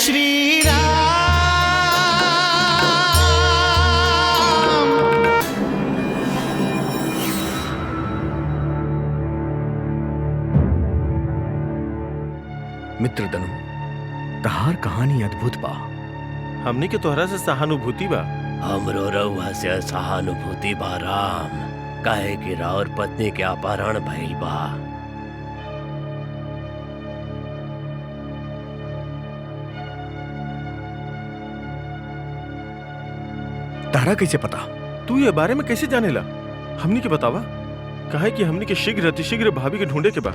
श्री राम। मित्र दनु, तहार कहानी अद्भुत बा। हमनी के तोहरा से सहानुभूति बा। हमरो रउआ से सहानुभूति बा राम, काहे कि राउर पत्नी के अपहरण भइल बा। तारा कैसे पता? तू ये बारे में कैसे जानेला? हमनी के बतावा। काहे कि हमनी के शीघ्र अतिशीघ्र भाभी के ढूंढे के बा।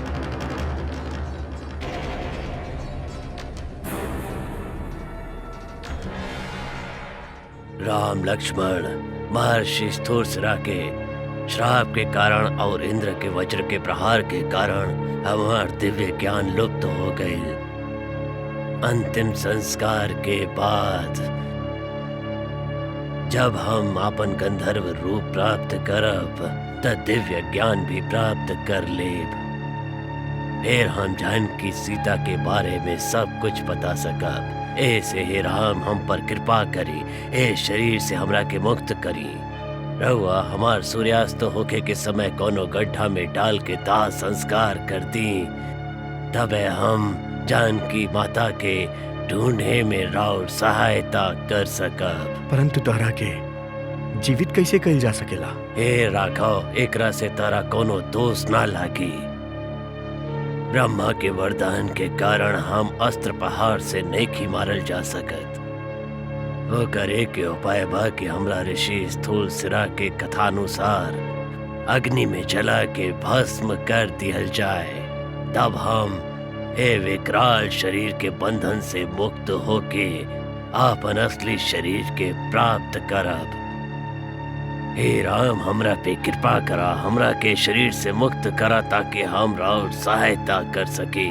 राम लक्ष्मण, महर्षि स्थूर्सरा के श्राप के कारण और इंद्र के वज्र के प्रहार के कारण हमार दिव्य ज्ञान लुप्त हो गई। अंतिम संस्कार के बाद जब हम अपन गंधर्व रूप प्राप्त करब त दिव्य ज्ञान भी प्राप्त कर लेब। फिर हम जानकी सीता के बारे में सब कुछ बता सकब। ऐसे ही राम हम पर कृपा करी, ए शरीर से हमरा के मुक्त करी। रहुआ हमार सूर्यास्त होके के समय कोनो गड्ढा में डाल के दाह संस्कार कर दी, तबे हम जानकी माता के ढूंढे में राउर सहायता कर सकब। परंतु तोहरा के जीवित कैसे कइल जा सकेला? हे राघव, एकरा से तारा कोनो दोष ना लागी। ब्रह्मा के वरदान के कारण हम अस्त्र पहाड़ से नहीं मारल जा सकत। वो करे के उपाय बा कि हमरा ऋषि स्थूल सिरा के कथानुसार अग्नि में जला के भस्म कर दिया जाए, तब हम हे विकराल शरीर के बंधन से मुक्त होके आपन असली शरीर के प्राप्त करब। हे राम, हमरा पे कृपा करा, हमरा के शरीर से मुक्त करा ताकि हम राउर सहायता कर सके।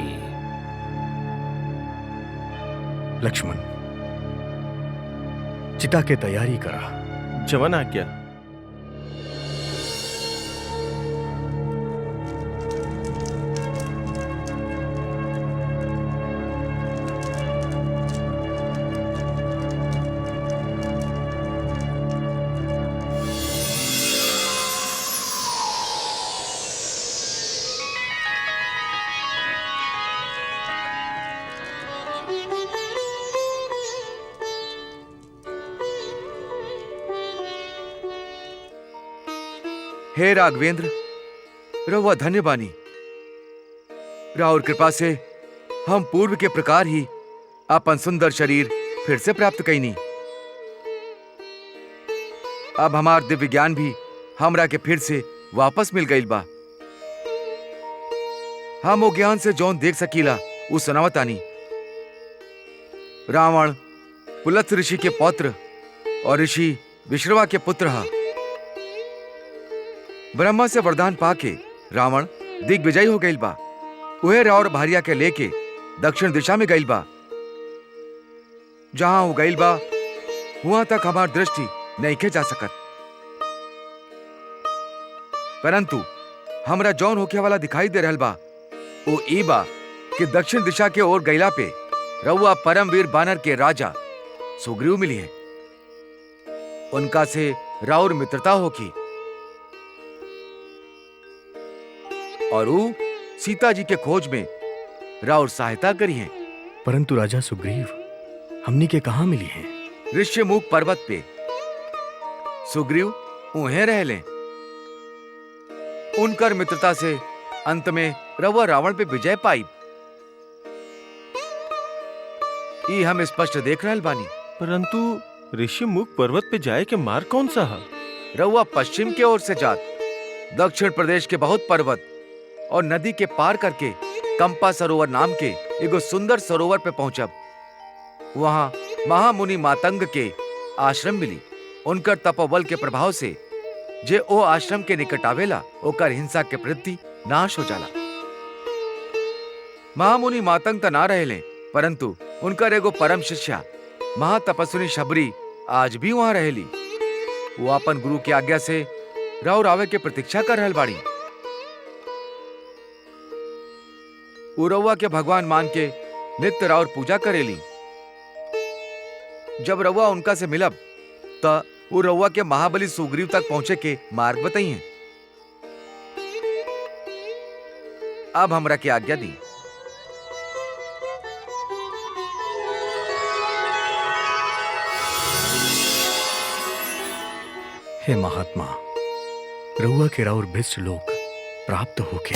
लक्ष्मण, चिता के तैयारी करा। जवन आज्ञा। हे राघवेंद्र, रहुआ धन्य बानी। राउर कृपा से हम पूर्व के प्रकार ही अपन सुंदर शरीर फिर से प्राप्त कईनी। अब हमार दिव्य ज्ञान भी हमरा के फिर से वापस मिल गईल बा। हम वो ज्ञान से जौन देख सकीला उ सुनावतानी। रावण पुलत्स ऋषि के पौत्र और ऋषि विश्रवा के पुत्र हा। ब्रह्मा से वरदान पाके रावण दिग्विजयी हो गईल बा। उहे राउर भारिया के लेके दक्षिण दिशा में गईल बा। जहां वो गईल बा वहां तक हमार दृष्टि नहीं के जा सकत। परंतु हमरा जौन होके वाला दिखाई दे रहल बा वो ई बा कि दक्षिण दिशा के ओर गईला पे रउआ परमवीर बानर के राजा सुग्रीव मिली है। उनका से राउर मित्रता होगी और वो सीता जी के खोज में राउर सहायता करी है। परंतु राजा सुग्रीव हमनी के कहां मिली हैं? ऋष्यमुख पर्वत पे सुग्रीव उन्हें रह लें। उनकर मित्रता से अंत में रउआ रावण पे विजय पाई, ई हम स्पष्ट देख रहल बानी। परंतु ऋषिमुख पर्वत पे जाए के मार्ग कौन सा है? रउआ पश्चिम के ओर से जात दक्षिण प्रदेश के बहुत पर्वत और नदी के पार करके कंपा सरोवर नाम के एगो सुंदर सरोवर पे पहुंचब। वहां महामुनि मातंग के आश्रम मिली। उनकर तपोबल के प्रभाव से जे ओ आश्रम के निकट आवेला ओकर हिंसा के प्रति नाश हो जाला। महामुनि मातंग त ना रहेले, परंतु उनकर एगो परम शिष्या महातपस्विनी शबरी आज भी वहां रहेली। वो अपन गुरु की आज्ञा से राउर आवे के प्रतीक्षा कर रहल बाड़ी। उरौवा के भगवान मान के नित्य राउर पूजा करेली। जब रउआ उनका से मिलब त वो रउआ के महाबली सुग्रीव तक पहुंचे के मार्ग बताइए। अब हमरा के आज्ञा दी। हे महात्मा, रउआ के राउर भिष्ट लोक प्राप्त होके।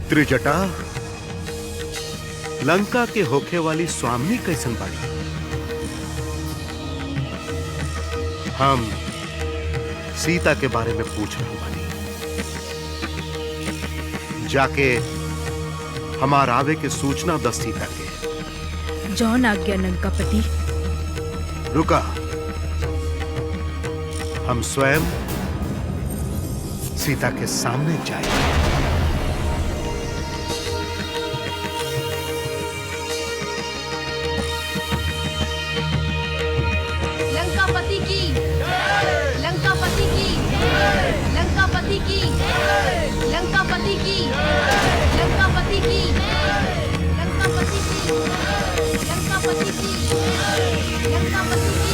त्रिजटा, लंका के होखे वाली स्वामी कैसन बाड़ी? हम सीता के बारे में पूछ रहे बानी। जाके हमार आवे के सूचना द सीता के। जौन आज्ञा लंकापति। रुका, हम स्वयं सीता के सामने जाए। लंकापति की, लंकापति की, लंकापति की, लंकापति की, लंकापति की, लंकापति की, लंकापति की, लंकापति की।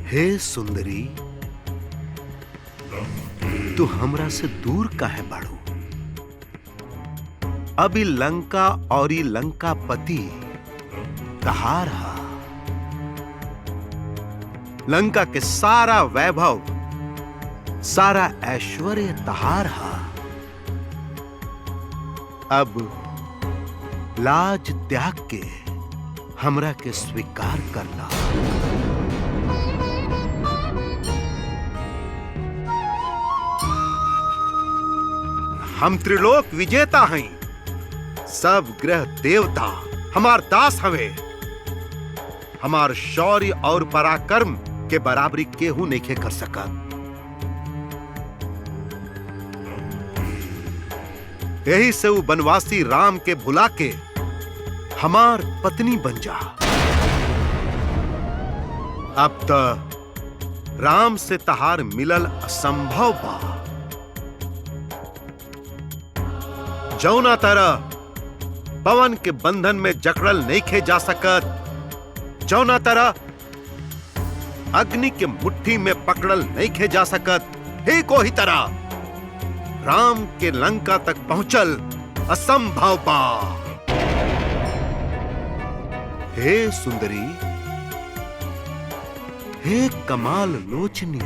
हे सुंदरी, तू हमरा से दूर काहे बाड़ू? अभी लंका और लंकापति तहार हा। लंका के सारा वैभव, सारा ऐश्वर्य तहार हा। अब लाज त्याग के हमरा के स्वीकार करना। हम त्रिलोक विजेता हैं। सब ग्रह देवता हमार दास हवे। हमार शौर्य और पराक्रम के बराबरी केहू नहीं कर सका। यही से वो बनवासी राम के भुला के हमार पत्नी बन जा। अब तो राम से तहार मिलल असंभव बा। जौना तरह पवन के बंधन में जकड़ल नहीं खे जा सकत, जौना तरह अग्नि के मुट्ठी में पकड़ल नहीं खे जा सकत, ही कोई तरह राम के लंका तक पहुंचल असंभव बा। हे सुंदरी, हे कमाल लोचनी,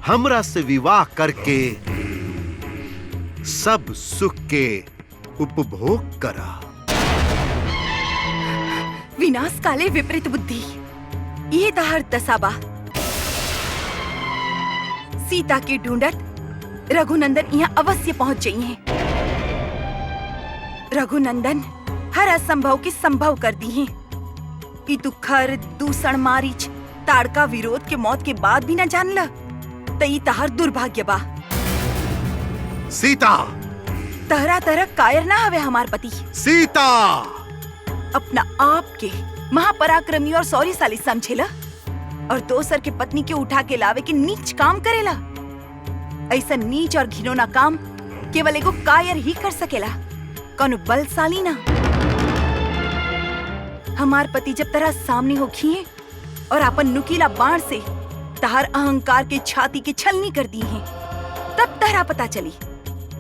हमरा से विवाह करके सब सुख के उपभोग करा। विनाश काले विपरीत बुद्धि, ये तहर दसाबा। सीता की ढूंढत रघुनंदन यहाँ अवश्य पहुंच जाइए। रघुनंदन हर असंभव के संभव कर दी है। कि तू खर, दूषण, मारीच, ताड़का विरोध के मौत के बाद भी न जान ल, तई तहर दुर्भाग्य बा। सीता, तहरा तरह कायर ना हवे हमार पति। सीता, अपना आप के महापराक्रमी और शौर्यशाली समझेला और दोसर के पत्नी के उठा के लावे के नीच काम करेला। ऐसा नीच और घिनौना काम केवल एगो कायर ही कर सकेला, कौनो बलशाली ना। हमार पति जब तरह सामने हो खिए और अपन नुकीला बाण से तहार अहंकार के छाती के छलनी कर दी है, तब तहरा पता चली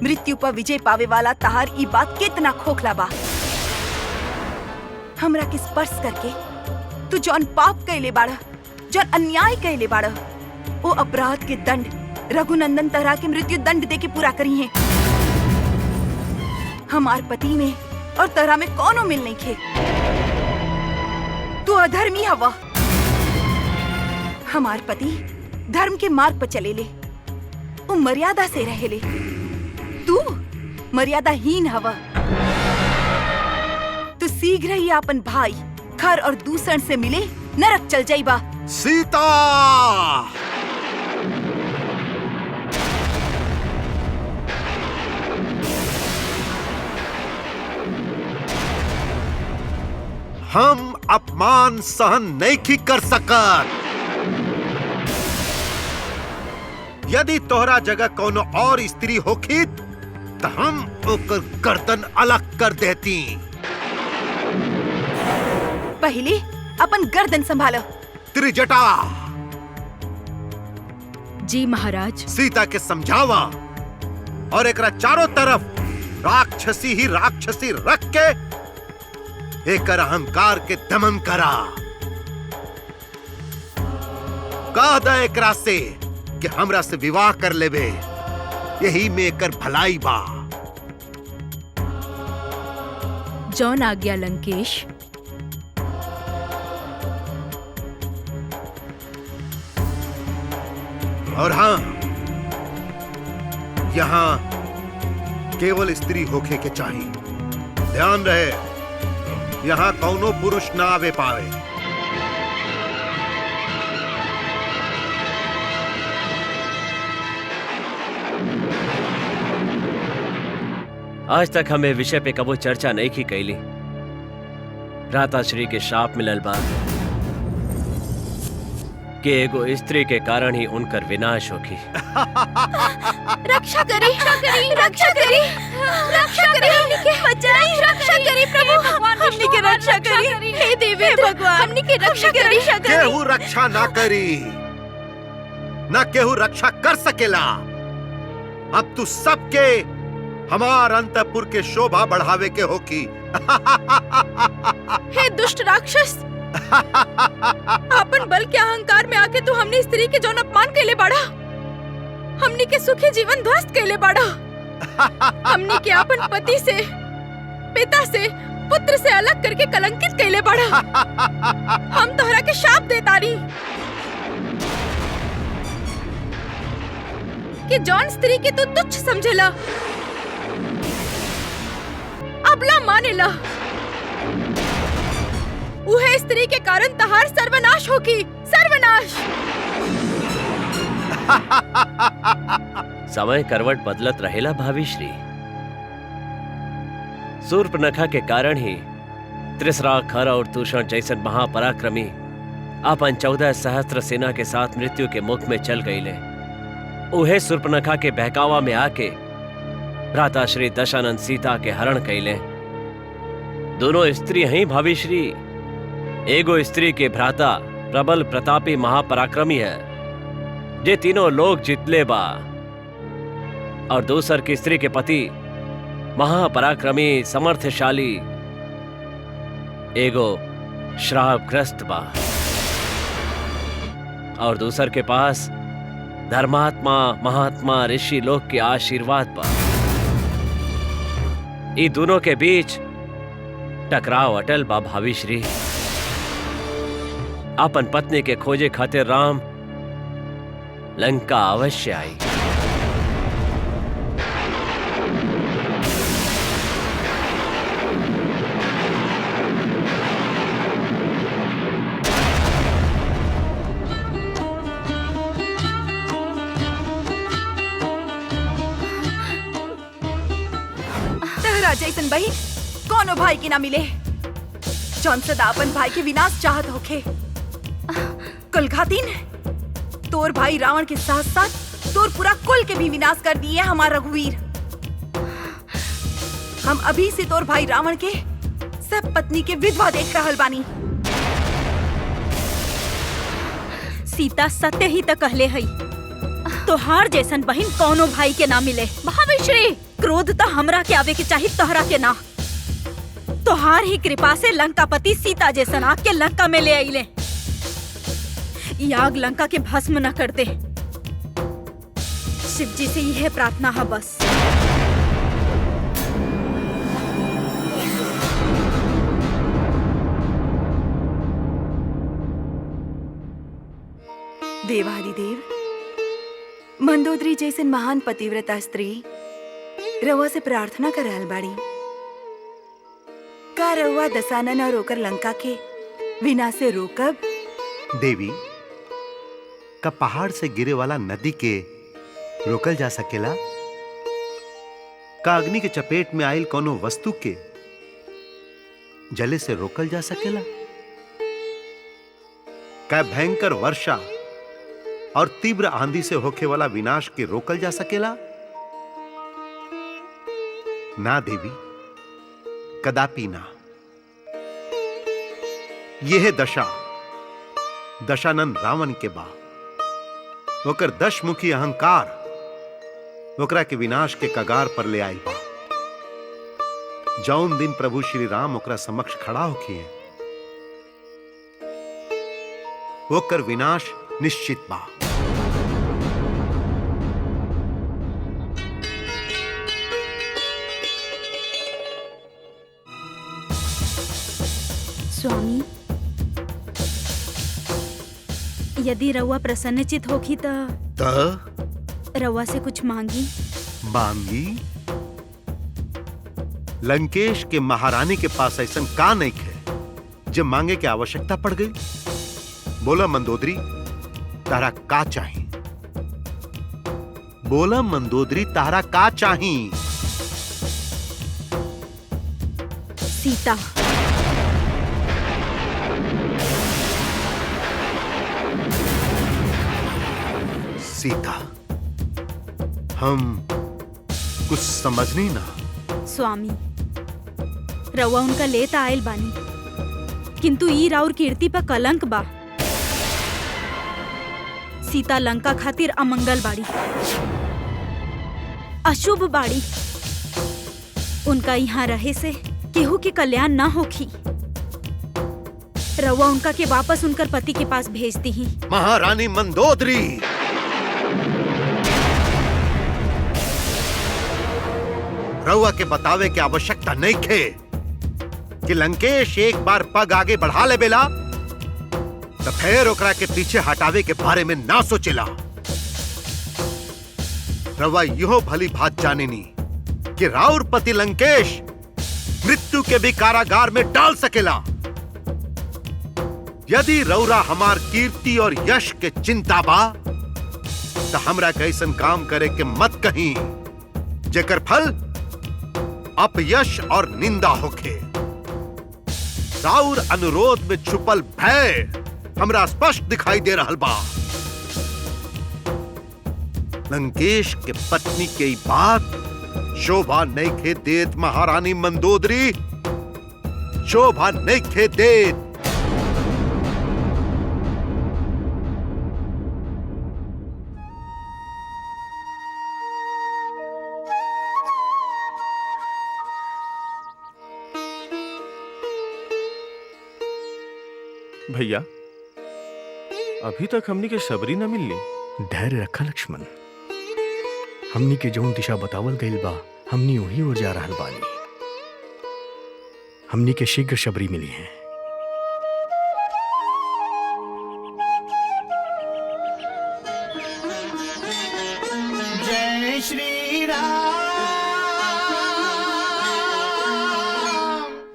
मृत्यु पर विजय पावे वाला तहार ई बात कितना खोखला बा। हमरा के स्पर्श करके तू जौन पाप कैले बाड़ा, जौन अन्याय कैले बाड़ा, वो अपराध के दंड रघुनंदन तहरा के मृत्यु दंड दे के पूरा करी है। हमार पति में और तहरा में कौनो मिल नहीं खे। तू अधर्मी हवा। हमार पति धर्म के मार्ग पर चले ले, वो मर्यादा से रहे ले। तू मर्यादाहीन हवा। तू शीघ्र ही अपन भाई खर और दूसर से मिले नरक चल जाइबा। सीता! हम अपमान सहन नहीं कर सकत। यदि तोहरा जगह कोनो और स्त्री होखी तो हम ओकर गर्दन अलग कर देती। पहले अपन गर्दन संभालो। त्रिजटा! जी महाराज। सीता के समझावा और एकरा चारों तरफ राक्षसी ही राक्षसी रख के एकर अहंकार के दमन करा। कह दे एकरा से कि हमरा से विवाह कर लेबे, यही में एकर भलाई बा। जौन आज्ञा लंकेश। और हाँ, यहाँ केवल स्त्री होखे के चाहिए। ध्यान रहे, यहाँ कौनो पुरुष ना आवे पावे। आज तक हमें विषय पे कबो चर्चा नहीं की कैली। भ्राताश्री के शाप मिलल बा कि एगो स्त्री के कारण ही उनकर विनाश होगी। रक्षा करी, रक्षा करी, रक्षा करी, रक्षा करी, हमनी के बचाई, रक्षा करी प्रभु, हमनी के रक्षा करी, हे देवी भगवान, हमनी के रक्षा करी, केहू रक्षा ना करी, ना केहू रक्षा कर सकेला। अब तू सबके हमार अंतपुर के शोभा बढ़ावे के होकी। हे दुष्ट राक्षस, अपन बल के अहंकार में आके तू हमनी स्त्री के जौन अपमान कैले बाड़ा, हमनी के सुखी जीवन ध्वस्त कैले बाड़ा। हमनी के अपन पति से, पिता से, पुत्र से अलग करके कलंकित कैले बाड़ा। हम तोहरा के शाप देतारी कि जौन स्त्री के तू तुच्छ समझेला, अबला मानेला, उहे स्त्री के कारण तहार सर्वनाश होगी, सर्वनाश। समय करवट बदलत रहेला भाविश्री। शूर्पणखा के कारण ही त्रिसरा, खर और दूषण जैसन महापराक्रमी अपन 14 सहस्त्र सेना के साथ मृत्यु के मुख में चल गईले। उहे शूर्पणखा के बहकावा में आके भ्राताश्री दशानन सीता के हरण कैले। दोनों स्त्री हैं भाविश्री। एगो स्त्री के भ्राता प्रबल प्रतापी महापराक्रमी है, जे तीनों लोग जितले बा, और दूसर की स्त्री के पति महापराक्रमी समर्थशाली एगो श्रापग्रस्त बा, और दूसर के पास धर्मात्मा महात्मा ऋषि लोक के आशीर्वाद बा। ई दोनों के बीच टकराव अटल बा भाविश्री। अपन पत्नी के खोजे खातिर राम लंका अवश्य आई। तहरा जैसन बहिन कोनो भाई के ना मिले, जौन सदा अपन भाई के विनाश चाहत होखे। कुलघातीन, तोर भाई रावण के साथ साथ तोर पूरा कुल के भी विनाश कर दिए हमारा रघुवीर। हम अभी से तोर भाई रावण के सब पत्नी के विधवा देख रहल बानी। सीता सत्य ही तो कहले हई, तोहार जैसन बहिन कौनो भाई के ना मिले। भाविश्री, क्रोध तो हमरा के आवे के चाहिए, तोहरा के ना। तोहार ही कृपा से लंकापति सीता जैसन आग के लंका में ले आइले। ई आग लंका के भस्म न कर दे। शिव जी से यह प्रार्थना है बस। देवादिदेव, मंदोदरी जैसे महान पतिव्रता स्त्री रउआ से प्रार्थना कर रहल बाड़ी। का रउआ दशानन और ओकर लंका के विनाश से रोकब? देवी, का पहाड़ से गिरे वाला नदी के रोकल जा सकेला? का अग्नि के चपेट में आयल कोनो वस्तु के जले से रोकल जा सकेला? का भयंकर वर्षा और तीव्र आंधी से होखे वाला विनाश के रोकल जा सकेला? ना देवी, कदापि ना। यह दशा दशानंद रावण के बा। ओकर दशमुखी अहंकार ओकरा के विनाश के कगार पर ले आई बा। जौन दिन प्रभु श्री राम ओकरा समक्ष खड़ा होखिए, ओकर विनाश निश्चित बा। स्वामी, यदि रउआ प्रसन्नचित होखी त रउआ से कुछ मांगी। मांगी? लंकेश के महारानी के पास ऐसा का नहीं है जब मांगे की आवश्यकता पड़ गई? बोला मंदोदरी, तारा का चाहिए? बोला मंदोदरी, तारा का चाहिए? सीता। सीता? हम कुछ समझनी ना। स्वामी, रउआ उनका लेत आयल बानी, किंतु ई राउर कीर्ति पर कलंक बा। सीता लंका खातिर अमंगल बाड़ी, अशुभ बाड़ी। उनका यहाँ रहे से केहू के कल्याण ना होखी। रउआ उनका के वापस उनकर पति के पास भेज दी ही। महारानी मंदोदरी, रउआ के बतावे की आवश्यकता नहीं खे कि लंकेश एक बार पग आगे बढ़ा ले बेला तो फिर ओकरा के पीछे हटावे के बारे में ना सोचेला। रउआ यो भली बात जानेनी कि राउर पति लंकेश मृत्यु के भी कारागार में डाल सकेला। यदि रउरा हमार कीर्ति और यश के चिंता बा तो हमरा कैसन काम करे के मत कहीं जेकर फल अपयश और निंदा होखे। राउर अनुरोध में छुपल भय हमरा स्पष्ट दिखाई दे रहल बा। लंकेश के पत्नी के ई बात शोभा नहीं खे देत महारानी मंदोदरी, शोभा नहीं खे देत। भैया, अभी तक हमनी के शबरी न मिलनी। धैर्य रखा लक्ष्मण, हमनी के जौन दिशा बतावल गइल बा हमनी वही ओर जा रहल बानी। हमनी के शीघ्र शबरी मिली है। जय श्री राम।